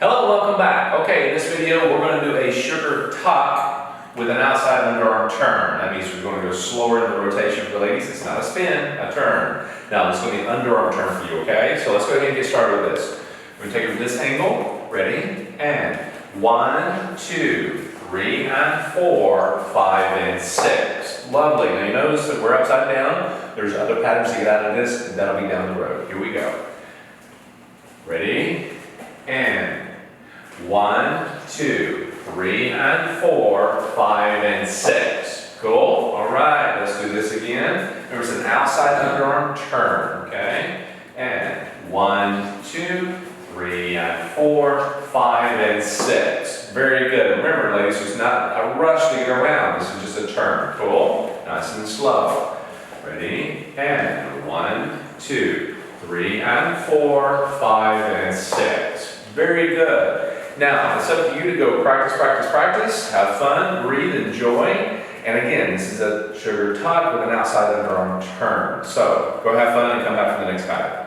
Hello, welcome back. Okay, in this video we're going to do a sugar tuck with an outside underarm turn. That means we're going to go slower in the rotation for the ladies. It's not a spin, a turn. Now this is going to be an underarm turn for you, okay? So let's go ahead and get started with this. We're going to take it from this angle. Ready? And 1, 2, 3, and 4, 5, and 6. Lovely. Now you notice that we're upside down. There's other patterns to get out of this, and that'll be down the road. Here we go. Ready? And 1, 2, 3, and 4, 5, and 6. Cool? All right, let's do this again. Remember, it's an outside underarm turn, okay? And 1, 2, 3, and 4, 5, and 6. Very good. Remember, ladies, it's not a rush to get around. This is just a turn. Cool? Nice and slow. Ready? And 1, 2, 3, and 4, 5, and 6. Very good. Now, it's up to you to go practice, practice, practice. Have fun, breathe, enjoy. And again, this is a sugar tuck with an outside underarm turn. So, go have fun and come back for the next pattern.